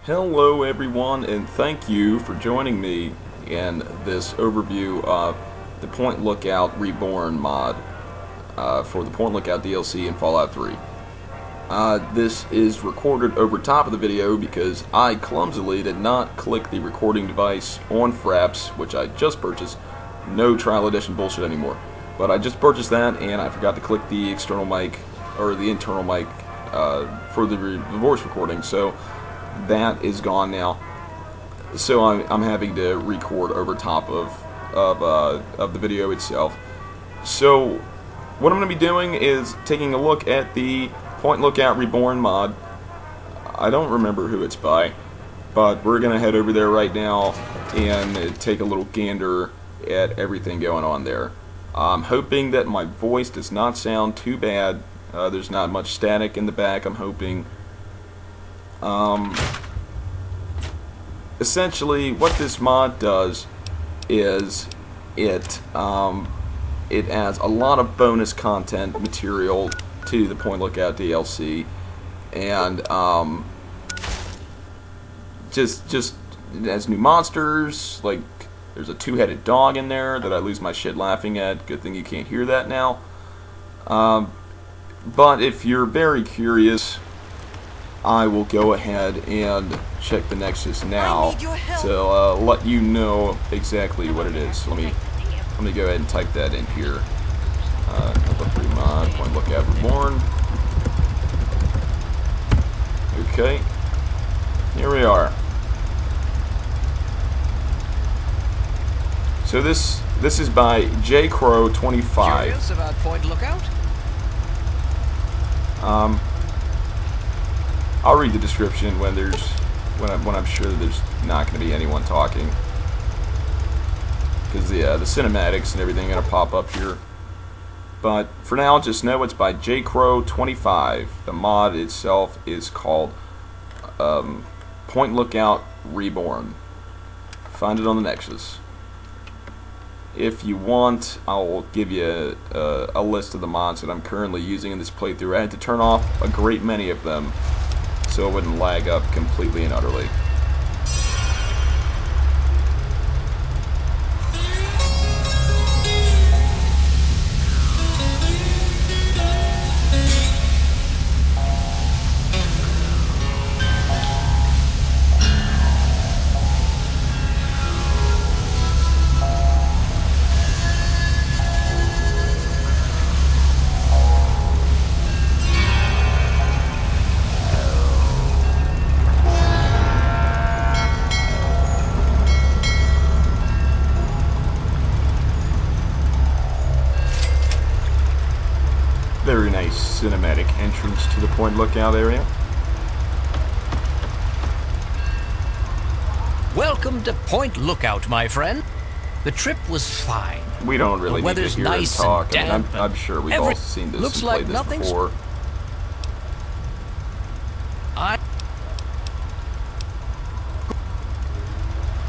Hello everyone, and thank you for joining me in this overview of the Point Lookout Reborn mod for the Point Lookout DLC in Fallout 3. This is recorded over top of the video because I clumsily did not click the recording device on Fraps, which I just purchased. No trial edition bullshit anymore. But I just purchased that and I forgot to click the external mic, or the internal mic, for the voice recording, so that is gone now. So I'm having to record over top of the video itself. So what I'm going to be doing is taking a look at the Point Lookout Reborn mod. I don't remember who it's by, but we're going to head over there right now and take a little gander at everything going on there. I'm hoping that my voice does not sound too bad. There's not much static in the back, I'm hoping. Essentially what this mod does is it adds a lot of bonus content material to the Point Lookout DLC, and just it has new monsters. Like there's a two-headed dog in there that I lose my shit laughing at. Good thing you can't hear that now. But if you're very curious, I will go ahead and check the nexus now to let you know exactly what it is. Let me go ahead and type that in here. Free mod, Point Lookout Reborn. Okay, here we are. So this is by JCrow25. Curious about Point Lookout? I'll read the description when I'm sure there's not going to be anyone talking, because the cinematics and everything are going to pop up here. But for now, just know it's by JCrow25. The mod itself is called Point Lookout Reborn. Find it on the Nexus. If you want, I'll give you a list of the mods that I'm currently using in this playthrough. I had to turn off a great many of them so it wouldn't lag up completely and utterly. Very nice cinematic entrance to the Point Lookout area. Welcome to Point Lookout, my friend. The trip was fine. We don't really need to hear nice him talk. And I mean, damp I'm sure we've all seen this looks and like played this nothing's before.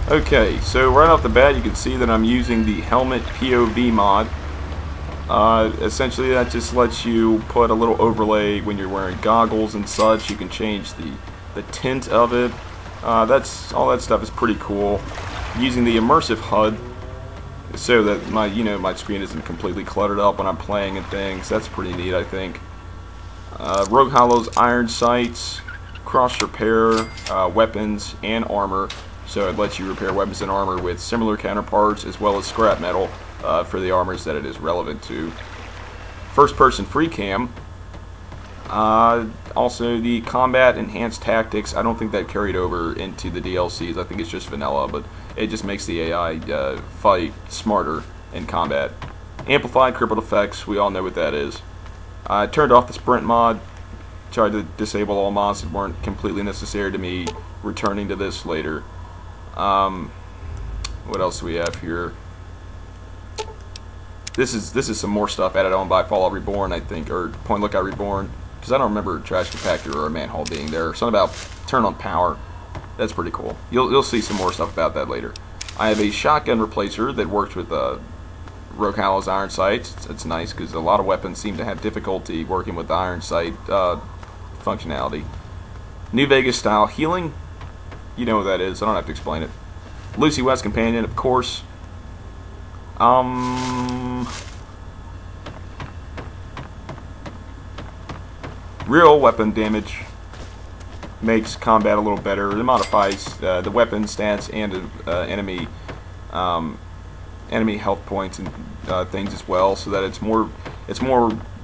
Okay, so right off the bat you can see that I'm using the Helmet POV mod. Essentially that just lets you put a little overlay when you're wearing goggles and such. You can change the tint of it. That's all. That stuff is pretty cool. Using the immersive HUD so that my screen isn't completely cluttered up when I'm playing and things. That's pretty neat, I think. Rogue Hollow's iron sights, cross repair weapons and armor. So it lets you repair weapons and armor with similar counterparts as well as scrap metal for the armors that it is relevant to. First person free cam. Also the combat enhanced tactics. I don't think that carried over into the DLCs. I think it's just vanilla, but it just makes the AI fight smarter in combat. Amplified crippled effects. We all know what that is. I turned off the sprint mod. Tried to disable all mods that weren't completely necessary to me. Returning to this later. What else do we have here? This is some more stuff added on by Fallout Reborn, I think, or Point Lookout Reborn, because I don't remember a trash compactor or a manhole being there. Something about turn on power. That's pretty cool. You'll see some more stuff about that later. I have a shotgun replacer that works with Rogue Hollow's iron sights. It's nice because a lot of weapons seem to have difficulty working with the iron sight functionality. New Vegas style healing. You know what that is. I don't have to explain it. Lucy West Companion, of course. Real weapon damage makes combat a little better. It modifies the weapon stance and enemy health points and things as well, so that it's more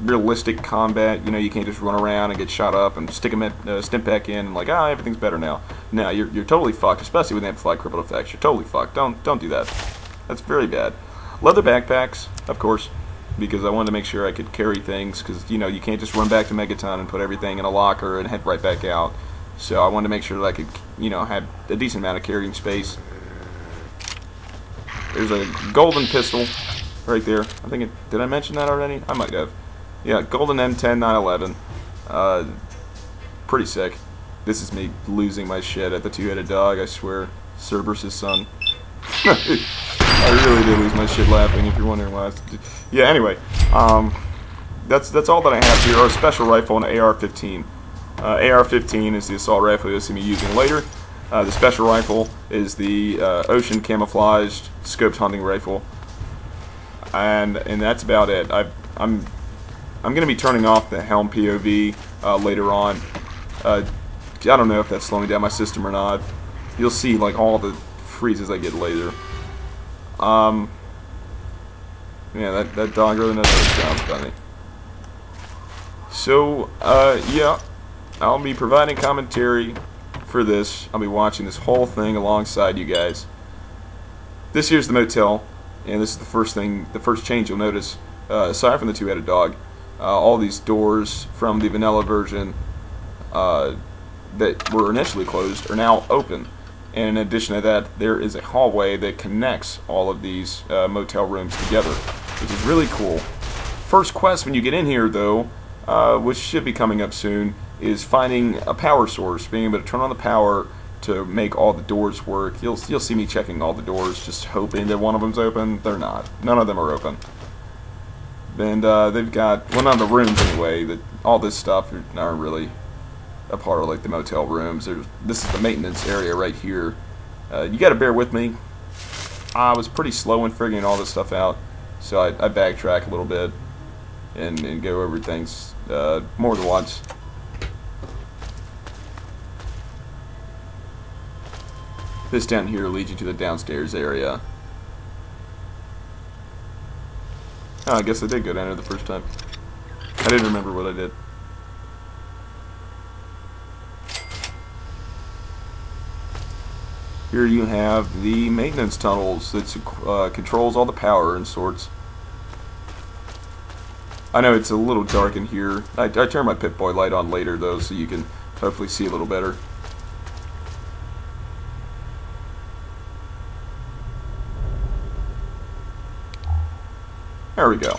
realistic combat. You know, you can't just run around and get shot up and stick a stim pack in and like, everything's better now. No, you're totally fucked, especially with amplified crippled effects. You're totally fucked. Don't do that. That's very bad. Leather backpacks, of course, because I wanted to make sure I could carry things, because you know you can't just run back to Megaton and put everything in a locker and head right back out. So I wanted to make sure that I could, you know, have a decent amount of carrying space. There's a golden pistol right there. I think did I mention that already? I might have. Yeah, golden M10 911. Pretty sick. This is me losing my shit at the two-headed dog, I swear. Cerberus' son. I really did lose my shit laughing, if you're wondering why. Yeah, anyway. That's all that I have here. Our special rifle and AR-15. AR-15 is the assault rifle you'll see me using later. The special rifle is the ocean camouflaged scoped hunting rifle, and that's about it. I'm going to be turning off the helm POV later on. I don't know if that's slowing down my system or not. You'll see like all the freezes I get later. Yeah, that dog really knows how to jump, doesn't he? So yeah, I'll be providing commentary for this. I'll be watching this whole thing alongside you guys. This here's the motel, and this is the first change you'll notice. Aside from the two-headed dog, all these doors from the vanilla version that were initially closed are now open. And in addition to that, there is a hallway that connects all of these motel rooms together, which is really cool. First quest when you get in here, though, which should be coming up soon, is finding a power source, being able to turn on the power to make all the doors work. You'll see me checking all the doors, just hoping that one of them's open. They're not. None of them are open. And they've got, well, none of the rooms anyway, that all this stuff aren't really a part of like the motel rooms. This is the maintenance area right here. You gotta bear with me. I was pretty slow in figuring all this stuff out, so I backtrack a little bit and go over things more than once. This down here leads you to the downstairs area. Oh, I guess I did go down there the first time. I didn't remember what I did. Here you have the maintenance tunnels that controls all the power and sorts. I know it's a little dark in here. I turn my Pip-Boy light on later though, so you can hopefully see a little better. There we go.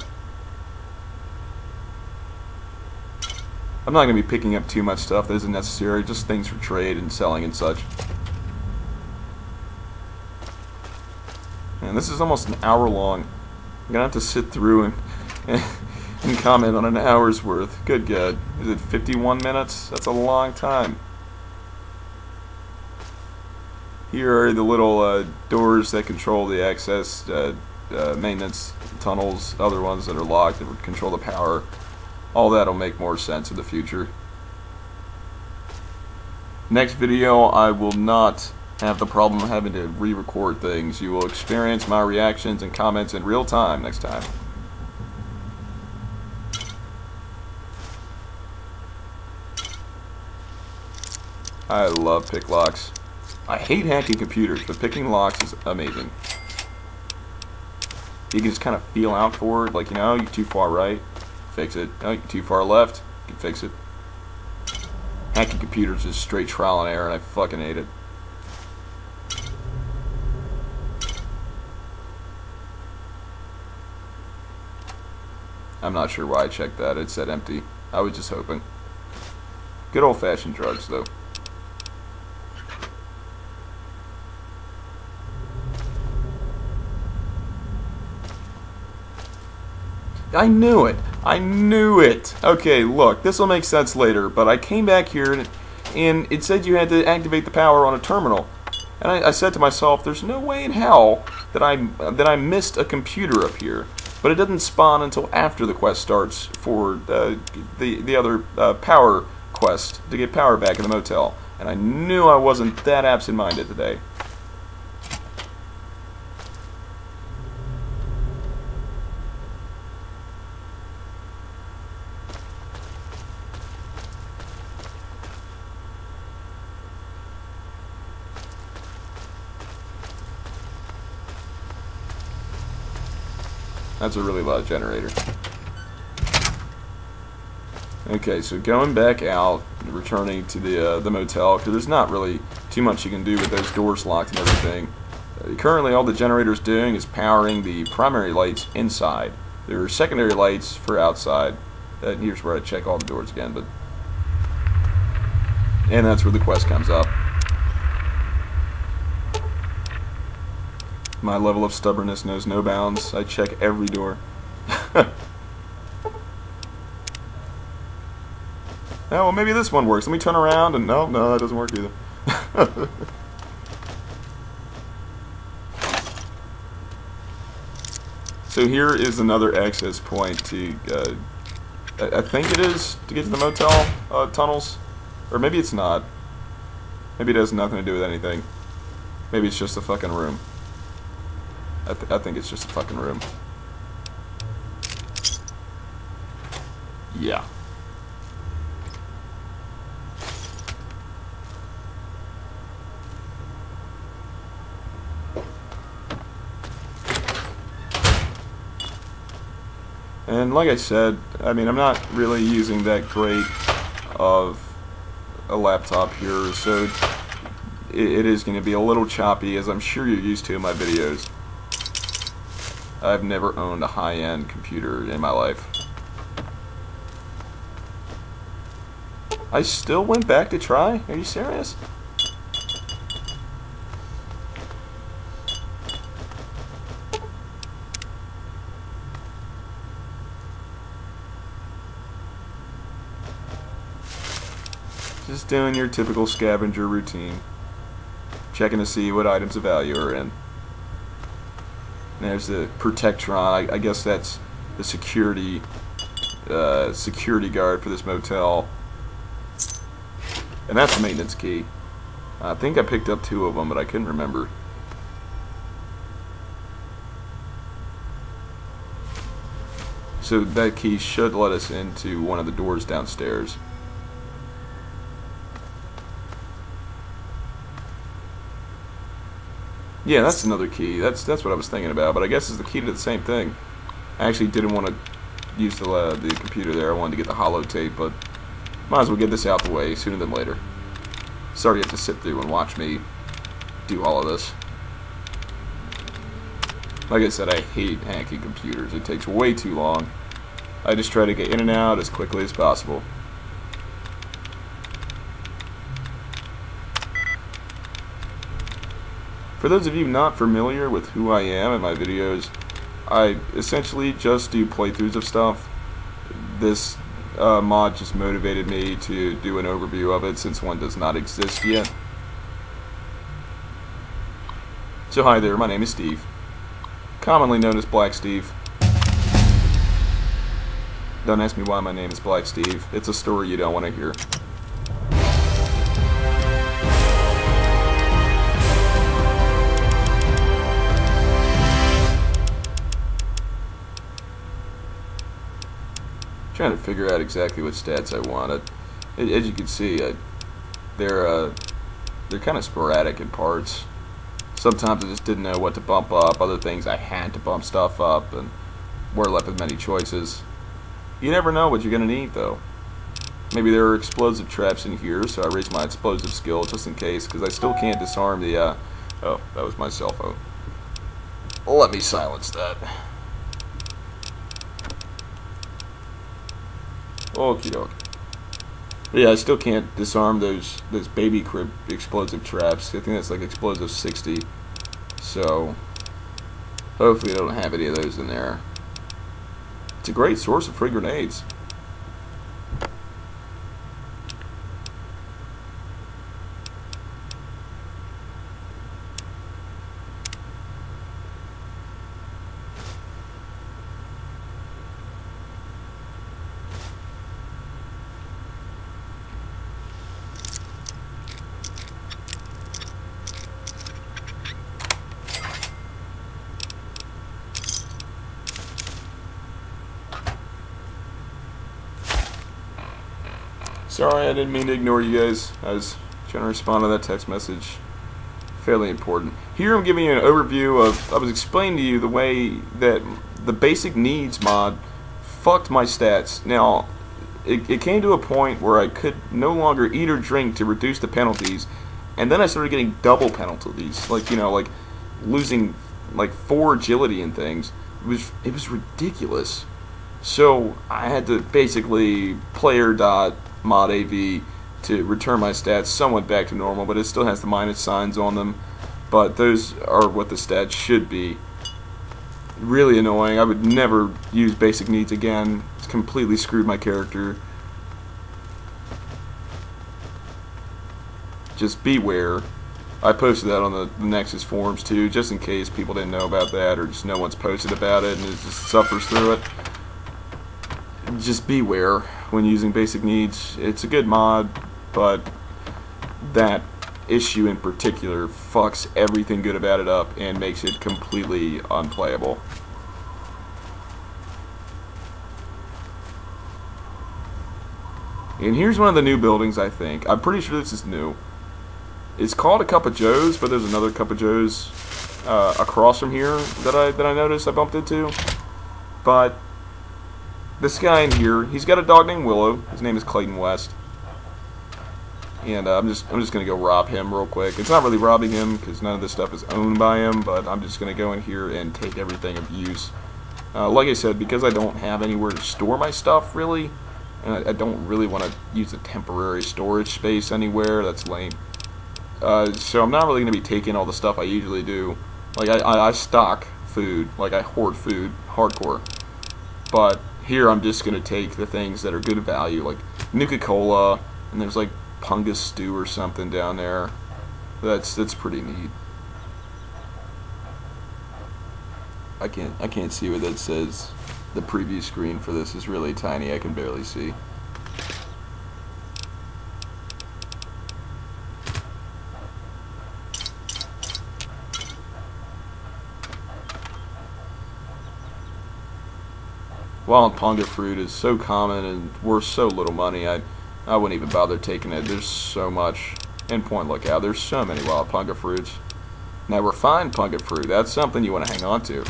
I'm not going to be picking up too much stuff that isn't necessary, just things for trade and selling and such. And this is almost an hour long. I'm going to have to sit through and comment on an hour's worth. Good God. Is it 51 minutes? That's a long time. Here are the little doors that control the access, maintenance tunnels, other ones that are locked that would control the power. All that will make more sense in the future. Next video, I will not have the problem of having to re-record things. You will experience my reactions and comments in real time next time. I love pick locks. I hate hacking computers, but picking locks is amazing. You can just kind of feel out for it, like, you know, you're too far right, fix it. Oh, you're too far left, you can fix it. Hacking computers is straight trial and error, and I fucking hate it. I'm not sure why I checked that. It said empty. I was just hoping. Good old-fashioned drugs, though. I knew it! I knew it! Okay, look, this will make sense later, but I came back here and it said you had to activate the power on a terminal. And I said to myself, there's no way in hell that I missed a computer up here. But it doesn't spawn until after the quest starts for the other power quest to get power back in the motel. And I knew I wasn't that absent-minded today. That's a really loud generator. Okay, so going back out, returning to the motel, because there's not really too much you can do with those doors locked and everything. Currently, all the generator's doing is powering the primary lights inside. There are secondary lights for outside. Here's where I check all the doors again, but and that's where the quest comes up. My level of stubbornness knows no bounds. I check every door. Oh, well, maybe this one works. Let me turn around and no, that doesn't work either. So here is another access point to, I think it is, to get to the motel tunnels. Or maybe it's not. Maybe it has nothing to do with anything. Maybe it's just a fucking room. I think it's just a fucking room. Yeah. And like I said, I mean, I'm not really using that great of a laptop here, so it is going to be a little choppy, as I'm sure you're used to in my videos. I've never owned a high-end computer in my life. I still went back to try? Are you serious? Just doing your typical scavenger routine. Checking to see what items of value are in. There's the Protectron. I guess that's the security guard for this motel. And that's the maintenance key. I think I picked up 2 of them, but I couldn't remember. So that key should let us into one of the doors downstairs. Yeah, that's another key. That's what I was thinking about, but I guess it's the key to the same thing. I actually didn't want to use the computer there. I wanted to get the holotape, but might as well get this out the way sooner than later. Sorry you have to sit through and watch me do all of this. Like I said, I hate hacking computers. It takes way too long. I just try to get in and out as quickly as possible. For those of you not familiar with who I am in my videos, I essentially just do playthroughs of stuff. This mod just motivated me to do an overview of it since one does not exist yet. So hi there, my name is Steve, commonly known as Black Steve. Don't ask me why my name is Black Steve. It's a story you don't want to hear. Trying to figure out exactly what stats I wanted. As you can see, they're kind of sporadic in parts. Sometimes I just didn't know what to bump up. Other things I had to bump stuff up, and were left with many choices. You never know what you're gonna need, though. Maybe there are explosive traps in here, so I raised my explosive skill just in case, because I still can't disarm the. Oh, that was my cell phone. Let me silence that. Okie dokie. But yeah, I still can't disarm those baby crib explosive traps. I think that's like explosive 60. So hopefully I don't have any of those in there. It's a great source of free grenades. Sorry, I didn't mean to ignore you guys. I was trying to respond to that text message. Fairly important. Here I'm giving you an overview of, I was explaining to you the way that the basic needs mod fucked my stats. Now, it came to a point where I could no longer eat or drink to reduce the penalties, and then I started getting double penalties, like, you know, like losing like 4 agility and things. It was ridiculous. So I had to basically player.modav to return my stats somewhat back to normal, but it still has the minus signs on them. But those are what the stats should be. Really annoying. I would never use basic needs again. It's completely screwed my character. Just beware. I posted that on the Nexus forums too, just in case people didn't know about that, or just no one's posted about it and it just suffers through it. Just beware when using basic needs. It's a good mod, but that issue in particular fucks everything good about it up and makes it completely unplayable. And here's one of the new buildings, I think. I'm pretty sure this is new. It's called a Cup of Joe's, but there's another Cup of Joe's across from here that I noticed I bumped into. But this guy in here, he's got a dog named Willow. His name is Clayton West. And I'm just gonna go rob him real quick. It's not really robbing him because none of this stuff is owned by him, but I'm just gonna go in here and take everything of use. Like I said, because I don't have anywhere to store my stuff really, and I don't really want to use a temporary storage space anywhere. That's lame. So I'm not really gonna be taking all the stuff I usually do. Like I stock food, like I hoard food, hardcore. But here I'm just gonna take the things that are good value, like Nuka-Cola, and there's like Pungus stew or something down there. That's pretty neat. I can't see what that says. The preview screen for this is really tiny. I can barely see. Wild Punga fruit is so common and worth so little money, I wouldn't even bother taking it. There's so much in Point Lookout. There's so many wild Punga fruits. Now, refined Punga fruit, that's something you want to hang on to.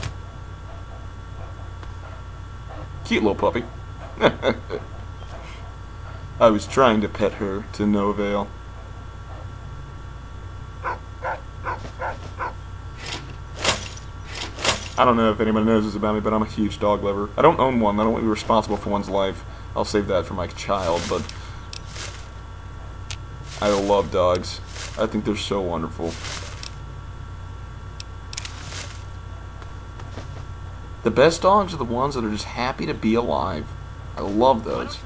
Cute little puppy. I was trying to pet her to no avail. I don't know if anyone knows this about me, but I'm a huge dog lover. I don't own one. I don't want to be responsible for one's life. I'll save that for my child, but I love dogs. I think they're so wonderful. The best dogs are the ones that are just happy to be alive. I love those.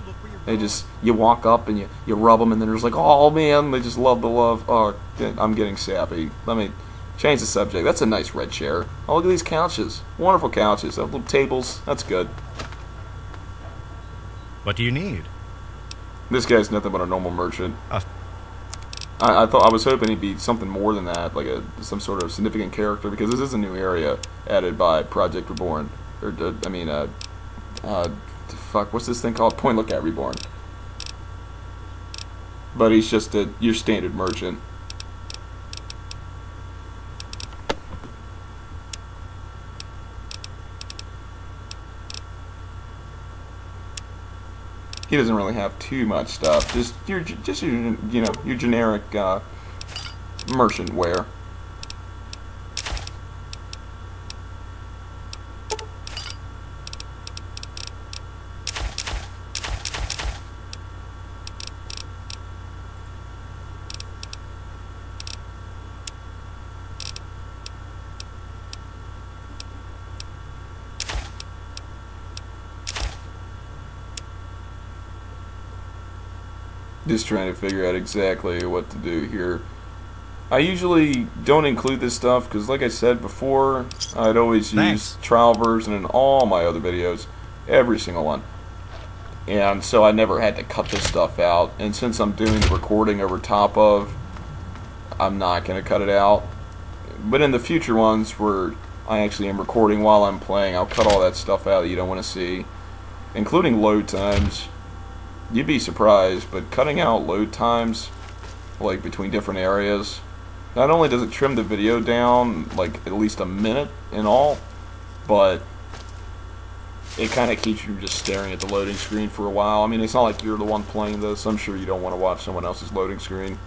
They just, you walk up and you rub them and then there's like, oh man, they just love the love. Oh, I'm getting sappy. Let me change the subject. That's a nice red chair. Oh, look at these couches. Wonderful couches. Little tables. That's good. What do you need? This guy's nothing but a normal merchant. I was hoping he'd be something more than that, like some sort of significant character, because this is a new area added by Project Reborn, or fuck, what's this thing called? Point Lookout Reborn. But he's just your standard merchant. He doesn't really have too much stuff. Just your your generic merchant wear. Just trying to figure out exactly what to do here. I usually don't include this stuff because, like I said before, I'd always use trial version in all my other videos, every single one. And so I never had to cut this stuff out. And since I'm doing the recording over top of, I'm not going to cut it out. But in the future ones where I actually am recording while I'm playing, I'll cut all that stuff out that you don't want to see, including load times. you'd be surprised, but cutting out load times, like between different areas, not only does it trim the video down like at least a minute in all, but it kind of keeps you just staring at the loading screen for a while. I mean, it's not like you're the one playing this. I'm sure you don't want to watch someone else's loading screen.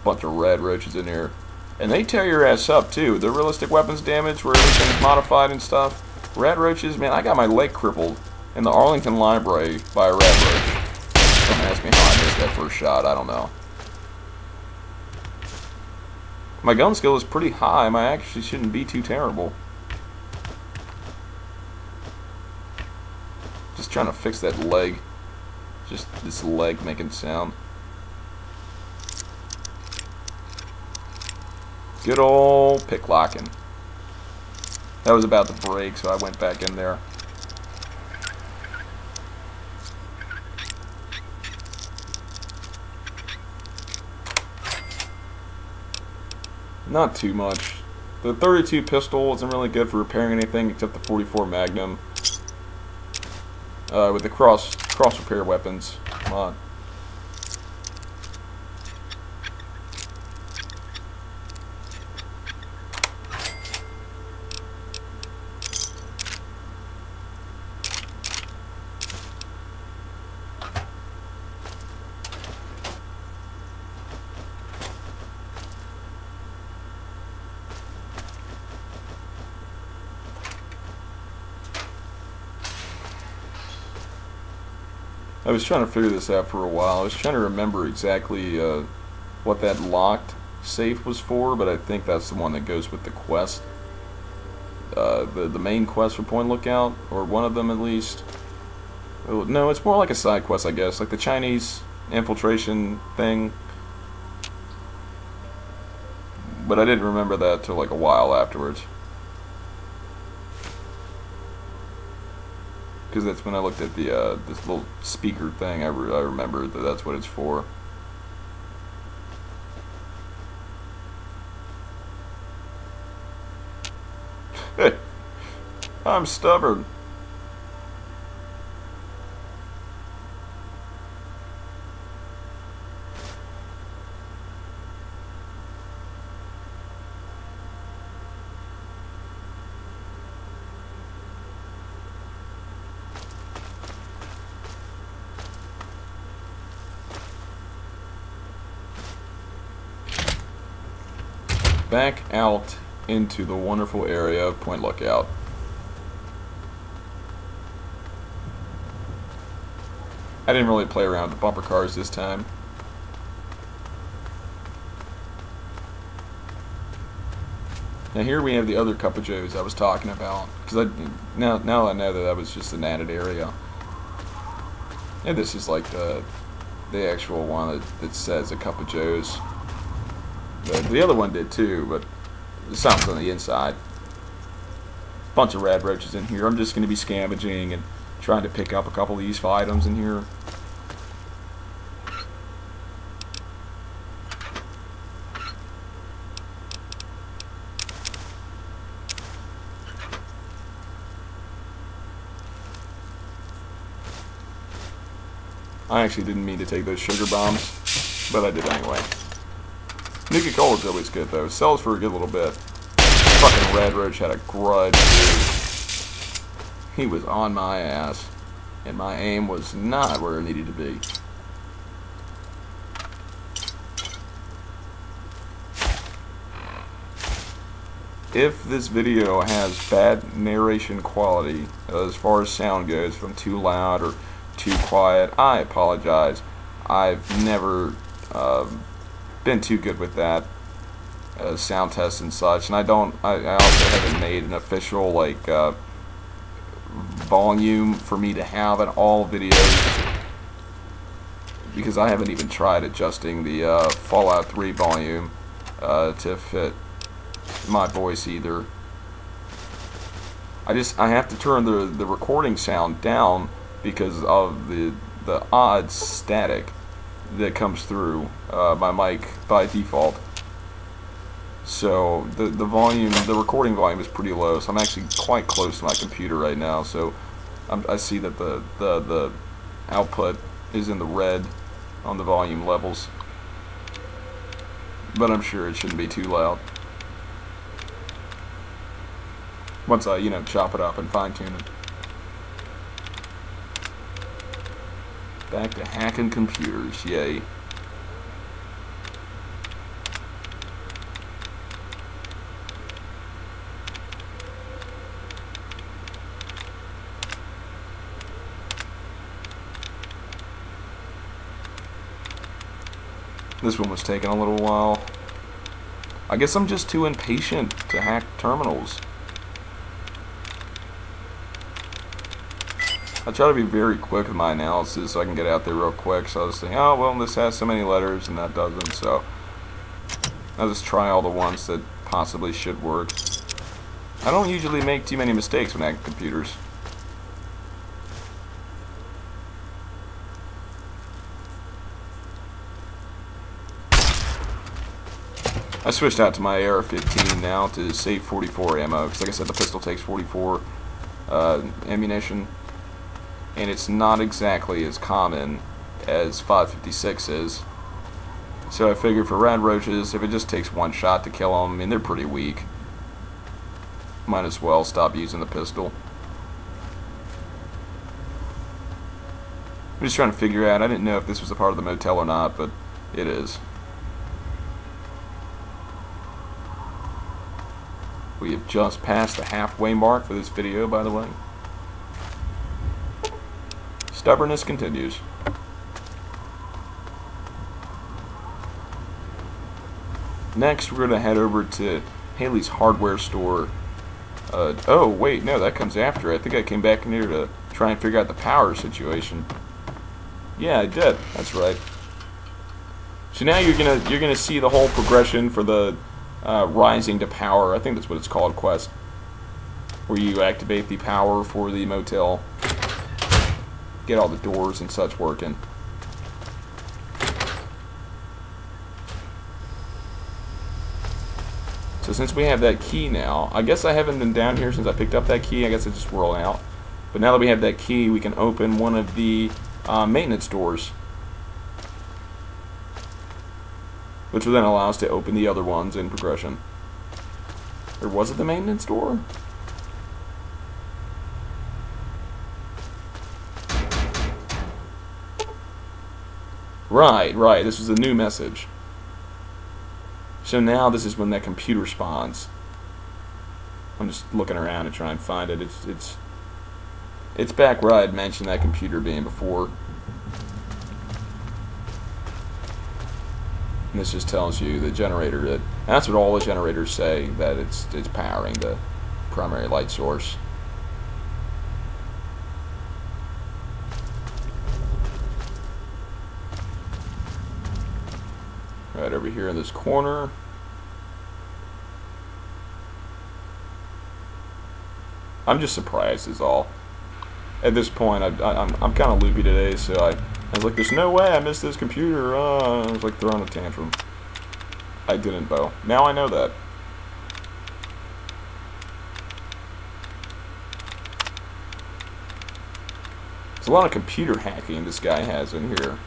Bunch of red roaches in here. And they tear your ass up, too. The realistic weapons damage, where everything's modified and stuff. Red roaches, man, I got my leg crippled in the Arlington Library by a red roach. Don't ask me how I missed that first shot, I don't know. My gun skill is pretty high. My actually shouldn't be too terrible. Just trying to fix that leg. Just this leg making sound. Good old pick locking. That was about to break, so I went back in there. Not too much. The 32 pistol isn't really good for repairing anything except the 44 Magnum. With the cross repair weapons mod. I was trying to figure this out for a while. I was trying to remember exactly what that locked safe was for, but I think that's the one that goes with the quest. The main quest for Point Lookout, or one of them at least. Oh, no, it's more like a side quest, I guess, like the Chinese infiltration thing. But I didn't remember that till like a while afterwards. Because that's when I looked at the this little speaker thing. I remembered that that's what it's for. Hey, I'm stubborn. Back out into the wonderful area of Point Lookout. I didn't really play around with the bumper cars this time. Now here we have the other Cup of Joes I was talking about, because now I know that was just an added area. And this is like the actual one that says a Cup of Joes. The other one did too, but there's something on the inside. Bunch of rad roaches in here. I'm just going to be scavenging and trying to pick up a couple of these items in here. I actually didn't mean to take those sugar bombs, but I did anyway. Nuka-Cola's always good, though. Sells for a good little bit. Fucking Red Roach had a grudge, dude. He was on my ass, and my aim was not where it needed to be. If this video has bad narration quality, as far as sound goes, if I'm too loud or too quiet, I apologize. I've never been too good with that sound tests and such, and I also haven't made an official like volume for me to have in all videos, because I haven't even tried adjusting the Fallout 3 volume to fit my voice either. I have to turn the recording sound down because of the odd static that comes through my mic by default. So the recording volume is pretty low, so I'm actually quite close to my computer right now, so I see that the output is in the red on the volume levels, but I'm sure it shouldn't be too loud once I, chop it up and fine-tune it. Back to hacking computers, yay. This one was taking a little while. I guess I'm just too impatient to hack terminals. I try to be very quick with my analysis so I can get out there real quick. So I was thinking, oh, well, this has so many letters and that doesn't. So I'll just try all the ones that possibly should work. I don't usually make too many mistakes when hacking computers. I switched out to my AR-15 now to save 44 ammo, because like I said, the pistol takes 44 ammunition, and it's not exactly as common as 5.56 is. So I figured for rad roaches, if it just takes one shot to kill them, I mean, they're pretty weak. Might as well stop using the pistol. I'm just trying to figure out, I didn't know if this was a part of the motel or not, but it is. We have just passed the halfway mark for this video, by the way. Stubbornness continues. Next, we're going to head over to Haley's hardware store. Oh, wait, no, that comes after. I think I came back in here to try and figure out the power situation. Yeah, I did. That's right. So now you're gonna see the whole progression for the rising to power. I think that's what it's called, quest, where you activate the power for the motel, get all the doors and such working. So since we have that key now, I guess I haven't been down here since I picked up that key. I guess it just rolled out. But now that we have that key, we can open one of the maintenance doors, which will then allow us to open the other ones in progression. Or was it the maintenance door? Right, this was a new message. So now this is when that computer spawns. I'm just looking around and trying to find it. It's back where I had mentioned that computer being before. And this just tells you the generator that, that's what all the generators say, that it's powering the primary light source. Right over here in this corner. I'm just surprised is all. At this point, I'm kind of loopy today, so I was like, there's no way I missed this computer. I was like throwing a tantrum. I didn't, though. Now I know that. There's a lot of computer hacking this guy has in here.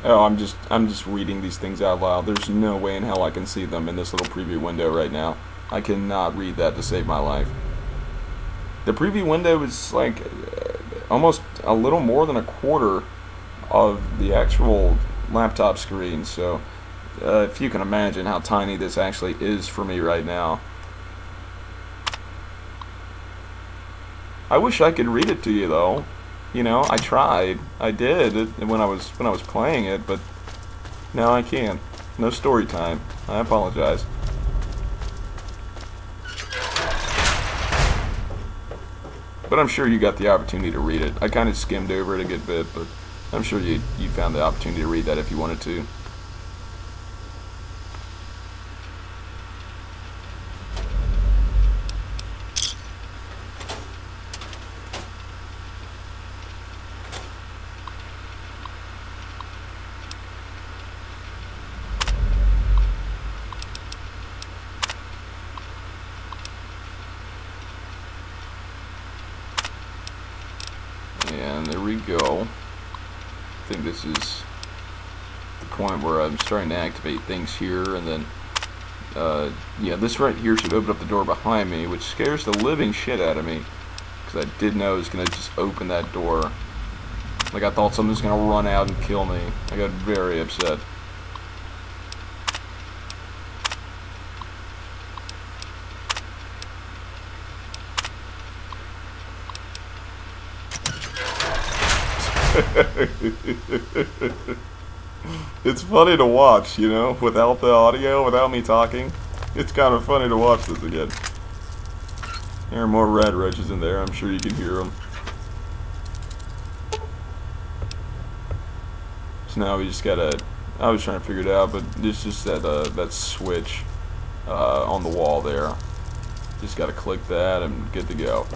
Oh, I'm just reading these things out loud. There's no way in hell I can see them in this little preview window right now. I cannot read that to save my life. The preview window is like almost a little more than a quarter of the actual laptop screen, so if you can imagine how tiny this actually is for me right now. I wish I could read it to you though. You know, I tried. I did when I was playing it, but now I can't. No story time. I apologize. But I'm sure you got the opportunity to read it. I kind of skimmed over it a good bit, but I'm sure you found the opportunity to read that if you wanted to. And there we go. I think this is the point where I'm starting to activate things here, and then yeah, this right here should open up the door behind me, which scares the living shit out of me, because I did know it was going to just open that door. Like, I thought something was going to run out and kill me. I got very upset. It's funny to watch, you know, without the audio, without me talking. It's kind of funny to watch this again. There are more red roaches in there. I'm sure you can hear them. So now we just gotta. I was trying to figure it out, but there's just that switch on the wall there. Just gotta click that and good to go.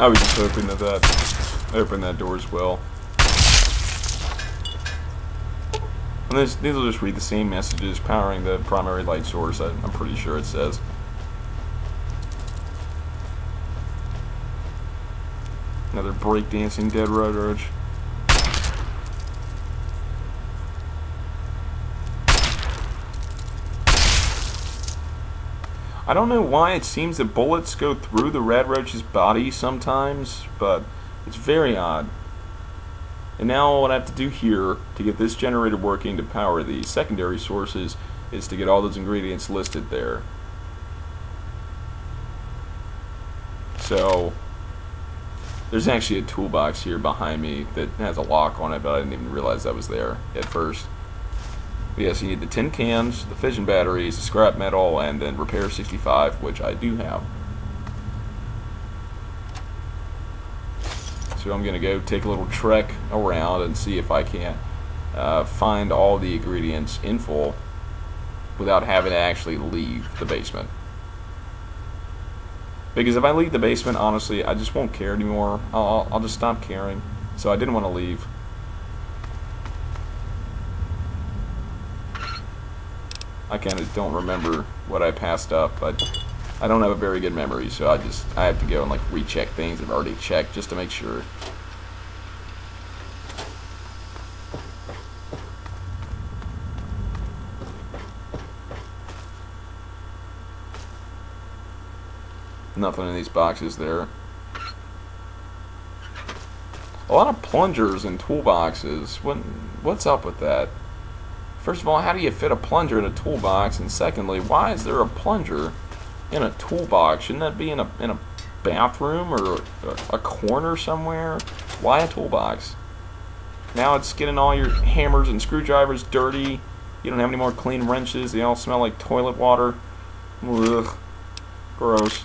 I was just hoping that open that door as well. And these will just read the same messages powering the primary light source. I'm pretty sure it says. Another breakdancing dead red roach. I don't know why it seems that bullets go through the red roach's body sometimes, but it's very odd. And now what I have to do here to get this generator working to power the secondary sources is to get all those ingredients listed there. So there's actually a toolbox here behind me that has a lock on it, but I didn't even realize that was there at first. But yes, you need the tin cans, the fission batteries, the scrap metal, and then repair 65, which I do have. So I'm going to go take a little trek around and see if I can find all the ingredients in full without having to actually leave the basement. Because if I leave the basement, honestly, I just won't care anymore. I'll just stop caring. So I didn't want to leave. I kind of don't remember what I passed up, but I don't have a very good memory, so I have to go and like recheck things I've already checked just to make sure. Nothing in these boxes there. A lot of plungers and toolboxes. What's up with that? First of all, how do you fit a plunger in a toolbox? And secondly, why is there a plunger in a toolbox? Shouldn't that be in a bathroom or a corner somewhere? Why a toolbox? Now it's getting all your hammers and screwdrivers dirty. You don't have any more clean wrenches. They all smell like toilet water. Ugh. Gross.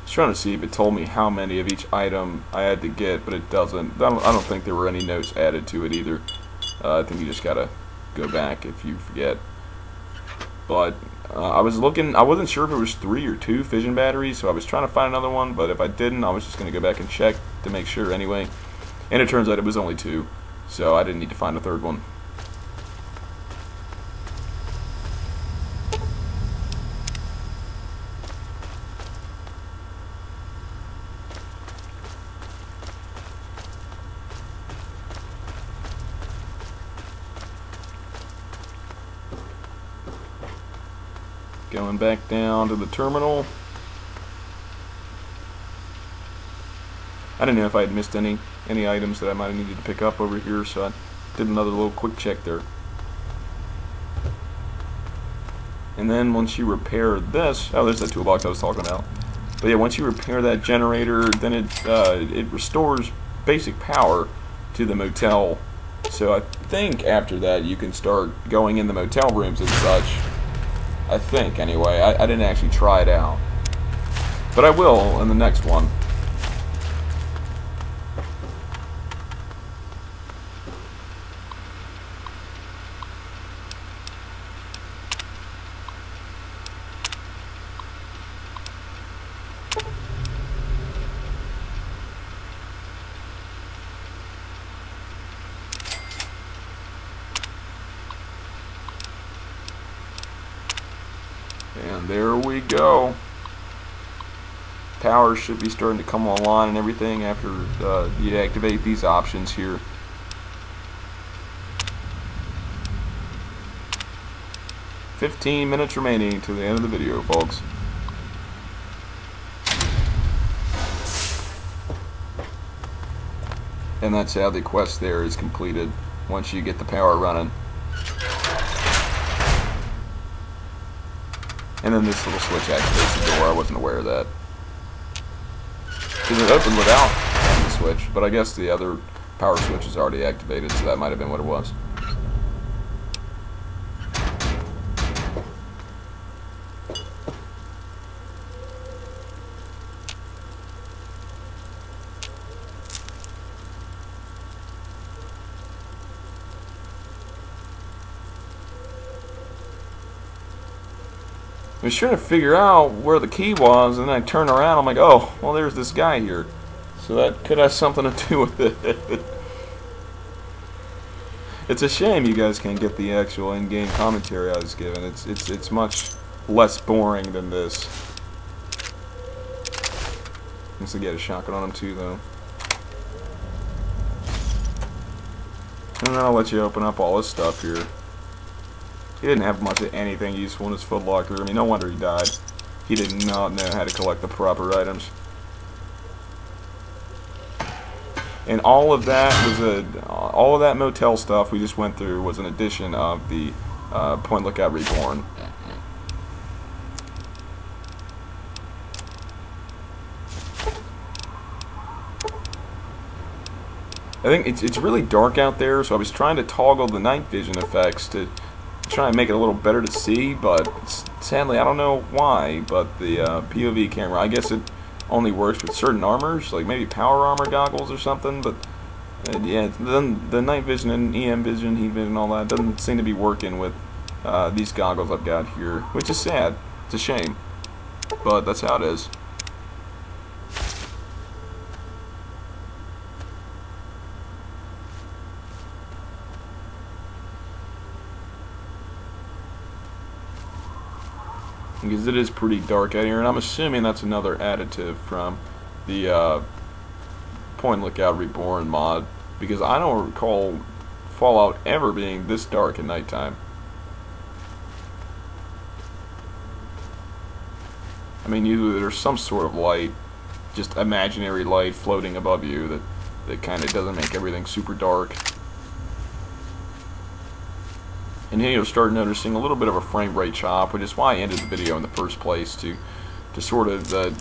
Trying to see if it told me how many of each item I had to get, but it doesn't. I don't think there were any notes added to it either. I think you just gotta go back if you forget. But I was looking. I wasn't sure if it was 3 or 2 fission batteries, so I was trying to find another one. But if I didn't, I was just gonna go back and check to make sure anyway. And it turns out it was only 2, so I didn't need to find a third one. Going back down to the terminal. I didn't know if I had missed any items that I might have needed to pick up over here, so I did another little quick check there. And then once you repair this, oh, there's that toolbox I was talking about. But yeah, once you repair that generator, then it restores basic power to the motel. So I think after that you can start going in the motel rooms and such. I think, anyway. I didn't actually try it out. But I will in the next one. And there we go. Power should be starting to come online and everything after you activate these options here. "15 minutes remaining to the end of the video, folks." And that's how the quest there is completed once you get the power running. And then this little switch activates the door. I wasn't aware of that. Because it opened without the switch, but I guess the other power switch is already activated, so that might have been what it was. I was trying to figure out where the key was, and then I turn around, I'm like, oh, well, there's this guy here. So that could have something to do with it. It's a shame you guys can't get the actual in-game commentary I was given. It's much less boring than this. Needs to get a shotgun on him too, though. And then I'll let you open up all this stuff here. He didn't have much of anything useful in his footlocker. I mean, no wonder he died. He did not know how to collect the proper items. And all of that was all of that motel stuff we just went through was an addition of the Point Lookout Reborn. I think it's really dark out there, so I was trying to toggle the night vision effects to try and make it a little better to see, but sadly I don't know why, but the POV camera, I guess it only works with certain armors, like maybe power armor goggles or something, but yeah, then the night vision and EM vision, heat vision and all that doesn't seem to be working with these goggles I've got here, which is sad. It's a shame, but that's how it is. Because it is pretty dark out here, and I'm assuming that's another additive from the Point Lookout Reborn mod, because I don't recall Fallout ever being this dark at nighttime. I mean, usually there's some sort of light, just imaginary light floating above you that kind of doesn't make everything super dark. And here you'll start noticing a little bit of a frame rate chop, which is why I ended the video in the first place, to sort of, I'm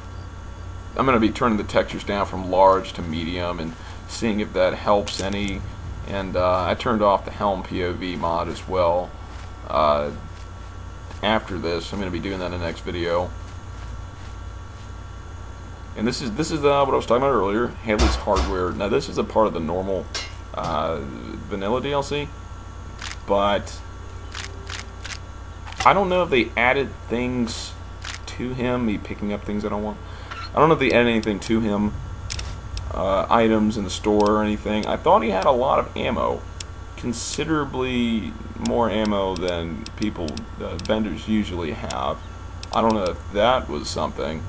going to be turning the textures down from large to medium and seeing if that helps any. And I turned off the Helm POV mod as well. After this, I'm going to be doing that in the next video. And this is what I was talking about earlier, Haley's Hardware. Now this is a part of the normal vanilla DLC, but I don't know if they added things to him, me picking up things I don't want. I don't know if they added anything to him, items in the store or anything. I thought he had a lot of ammo, considerably more ammo than vendors usually have. I don't know if that was something.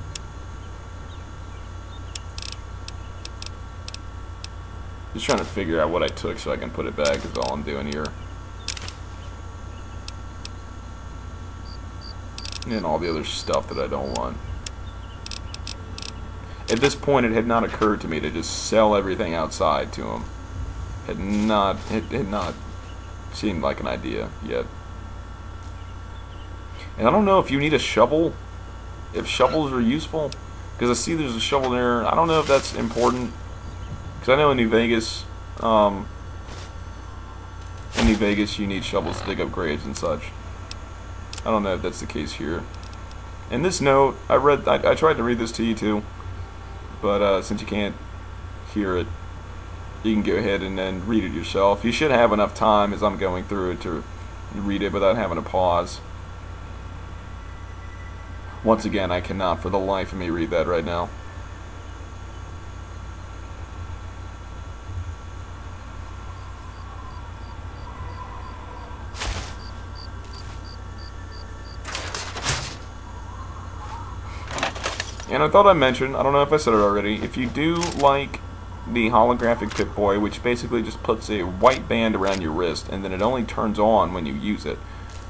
Just trying to figure out what I took so I can put it back is all I'm doing here. And all the other stuff that I don't want. At this point, it had not occurred to me to just sell everything outside to him. It had not seemed like an idea yet. And I don't know if you need a shovel, if shovels are useful, because I see there's a shovel there. I don't know if that's important, because I know in New Vegas, you need shovels to dig up graves and such. I don't know if that's the case here. In this note, I tried to read this to you too, but since you can't hear it, you can go ahead and then read it yourself. You should have enough time as I'm going through it to read it without having to pause. Once again, I cannot for the life of me read that right now. And I thought I'd mention, I don't know if I said it already, if you do like the holographic Pip-Boy, which basically just puts a white band around your wrist and then it only turns on when you use it.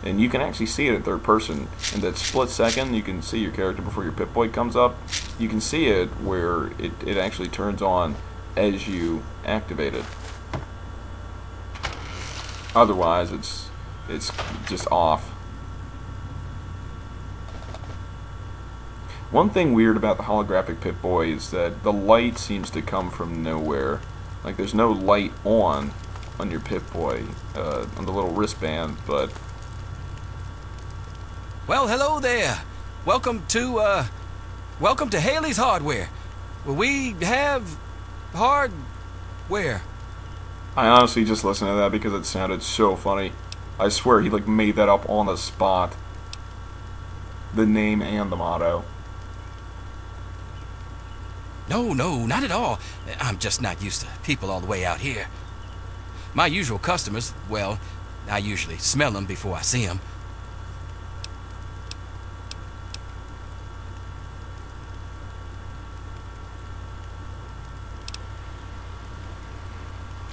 And you can actually see it in third person. In that split second, you can see your character before your Pip-Boy comes up. You can see it where it actually turns on as you activate it. Otherwise, it's just off. One thing weird about the holographic Pip-Boy is that the light seems to come from nowhere. Like there's no light on your Pip-Boy, on the little wristband, but... Well, hello there. Welcome to Haley's Hardware, where we have hardware. I honestly just listened to that because it sounded so funny. I swear he like made that up on the spot. The name and the motto. No, not at all. I'm just not used to people all the way out here. My usual customers, well, I usually smell them before I see them.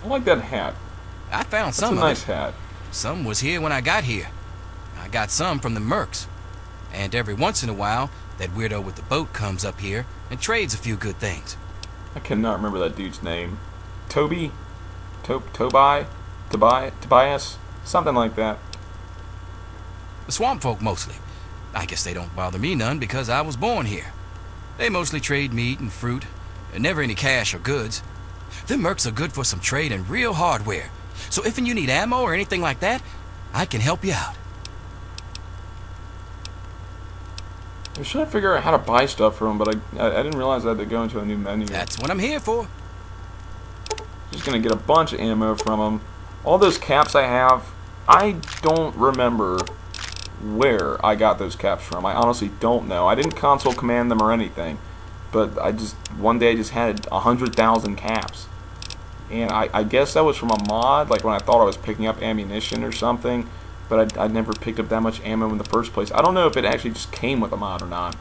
I like that hat. I found some of it. That's a nice hat. Some was here when I got here. I got some from the Mercs. And every once in a while, that weirdo with the boat comes up here and trades a few good things. I cannot remember that dude's name. Toby? Tobias? Something like that. The swamp folk mostly. I guess they don't bother me none because I was born here. They mostly trade meat and fruit, and never any cash or goods. Them Mercs are good for some trade and real hardware. So if you need ammo or anything like that, I can help you out. I was trying to figure out how to buy stuff from him, but I didn't realize I had to go into a new menu. That's what I'm here for. Just gonna get a bunch of ammo from him. All those caps I have, I don't remember where I got those caps from. I honestly don't know. I didn't console command them or anything, but one day I just had 100,000 caps. And I guess that was from a mod, like when I thought I was picking up ammunition or something, but I never picked up that much ammo in the first place. I don't know if it actually just came with a mod or not.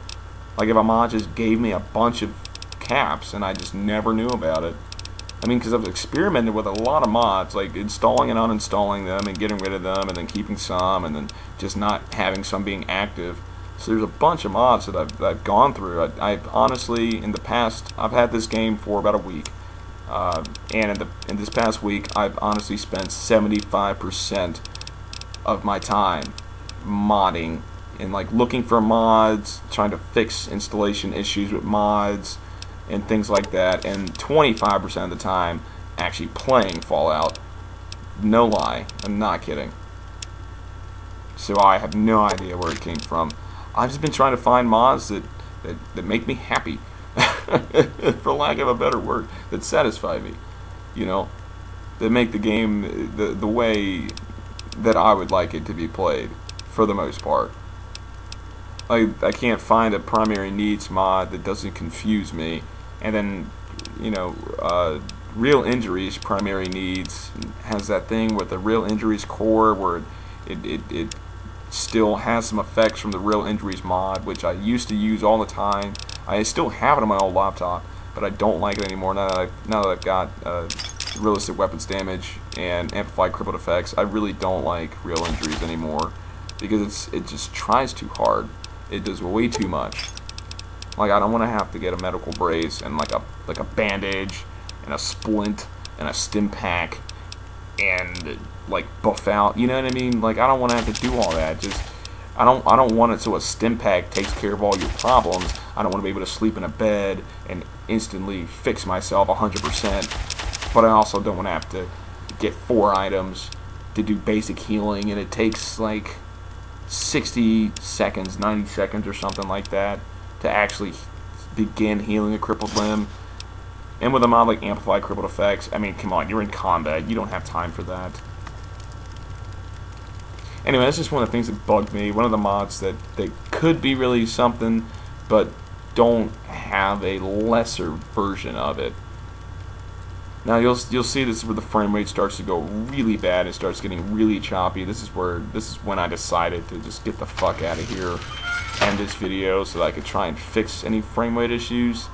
Like if a mod just gave me a bunch of caps and I just never knew about it. I mean, because I've experimented with a lot of mods, like installing and uninstalling them and getting rid of them and then keeping some and then just not having some being active. So there's a bunch of mods that I've gone through. I've honestly, in the past, I've had this game for about a week. And in this past week, I've honestly spent 75% of my time modding and like looking for mods, trying to fix installation issues with mods and things like that, and 25% of the time actually playing Fallout. No lie, I'm not kidding. So I have no idea where it came from. I've just been trying to find mods that make me happy, for lack of a better word, that satisfy me, you know, that make the game the way that I would like it to be played, for the most part. I can't find a primary needs mod that doesn't confuse me. And then, you know, Real Injuries primary needs has that thing with the Real Injuries core where it still has some effects from the Real Injuries mod, which I used to use all the time. I still have it on my old laptop, but I don't like it anymore now that I've got realistic weapons damage and amplified crippled effects. I really don't like Real Injuries anymore because it just tries too hard. It does way too much. Like, I don't want to have to get a medical brace and like a bandage and a splint and a stim pack and like buff out. You know what I mean? Like, I don't want to have to do all that. Just I don't want it so a stim pack takes care of all your problems. I don't want to be able to sleep in a bed and instantly fix myself 100%. But I also don't want to have to get 4 items to do basic healing, and it takes like 60 seconds, 90 seconds or something like that to actually begin healing a crippled limb. And with a mod like Amplified Crippled Effects, I mean, come on, you're in combat. You don't have time for that. Anyway, that's just one of the things that bugged me. One of the mods that could be really something, but don't have a lesser version of it. Now you'll see this is where the frame rate starts to go really bad. It starts getting really choppy. This is when I decided to just get the fuck out of here, end this video, so that I could try and fix any frame rate issues.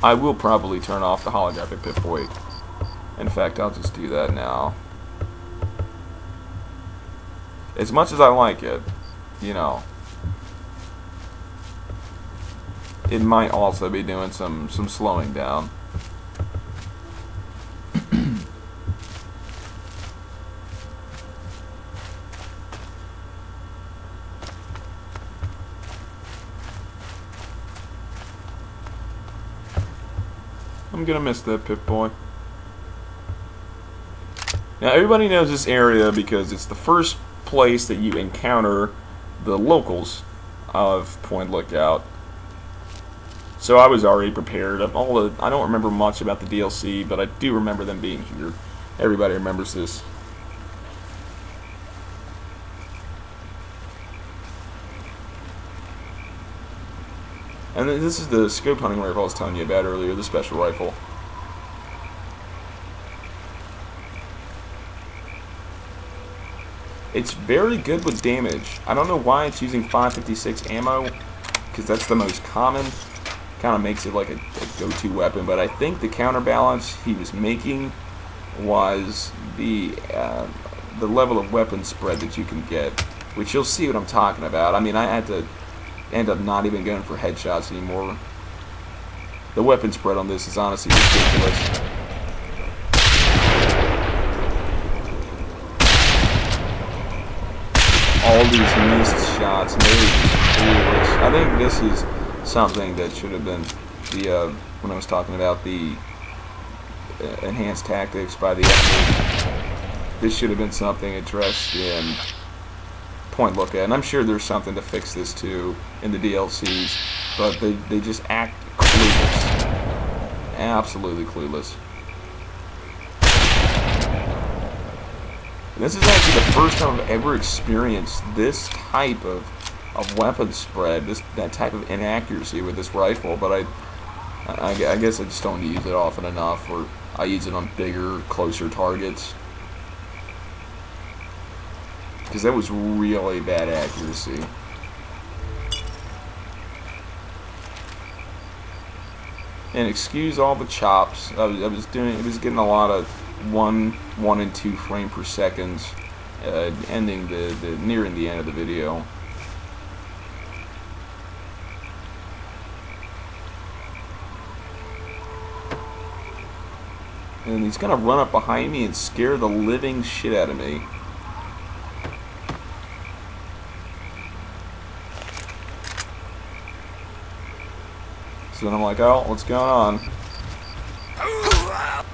I will probably turn off the holographic pip-weight. In fact, I'll just do that now. As much as I like it, you know, it might also be doing some slowing down. I'm gonna miss that Pip-Boy. Now everybody knows this area because it's the first place that you encounter the locals of Point Lookout. So I was already prepared. I don't remember much about the DLC, but I do remember them being here. Everybody remembers this. And this is the scope hunting rifle I was telling you about earlier, the special rifle. It's very good with damage. I don't know why it's using 556 ammo, because that's the most common. Kind of makes it like a go-to weapon, but I think the counterbalance he was making was the level of weapon spread that you can get, which you'll see what I'm talking about. I mean, I had to end up not even going for headshots anymore. The weapon spread on this is honestly ridiculous. All these missed shots, I think this is something that should have been the when I was talking about the enhanced tactics by the enemy. This should have been something addressed in Point Lookout, and I'm sure there's something to fix this too in the DLCs, but they just act clueless, absolutely clueless. And this is actually the first time I've ever experienced this type of weapon spread, that type of inaccuracy with this rifle, but I guess I just don't use it often enough, or I use it on bigger, closer targets. Because that was really bad accuracy. And excuse all the chops. I was getting a lot of 1 and 2 frame per seconds, nearing the end of the video. And he's gonna run up behind me and scare the living shit out of me. So then I'm like, oh, what's going on?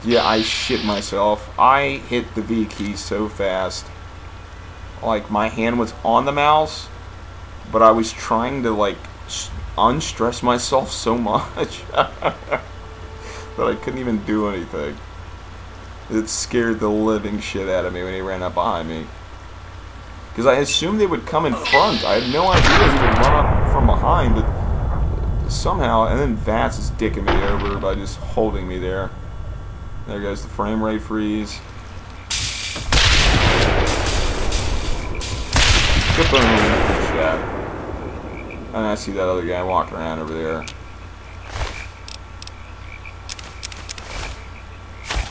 Yeah, I shit myself. I hit the V key so fast. Like, my hand was on the mouse, but I was trying to, like, unstress myself so much that I couldn't even do anything. It scared the living shit out of me when he ran up behind me. Because I assumed they would come in front. I had no idea he would run up from behind, but somehow, and then Vats is dicking me over by just holding me there. There goes the frame rate freeze. Good shot. And I see that other guy walking around over there.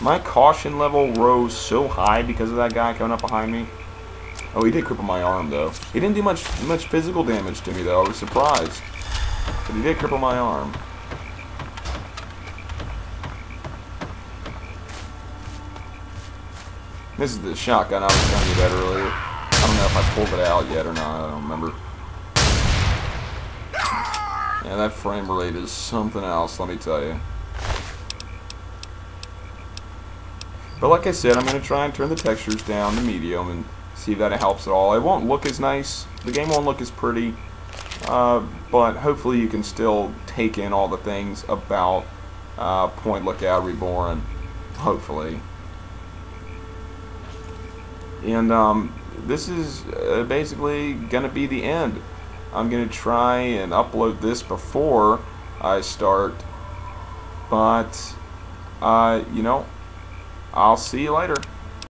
My caution level rose so high because of that guy coming up behind me. Oh, he did cripple my arm, though. He didn't do much physical damage to me, though. I was surprised. But he did cripple my arm. This is the shotgun I was telling you about earlier. I don't know if I pulled it out yet or not. I don't remember. Yeah, that frame rate is something else, let me tell you. But like I said, I'm going to try and turn the textures down to medium and see if that helps at all. It won't look as nice. The game won't look as pretty. But hopefully you can still take in all the things about Point Lookout Reborn. Hopefully. And this is basically going to be the end. I'm going to try and upload this before I start. But, you know, I'll see you later.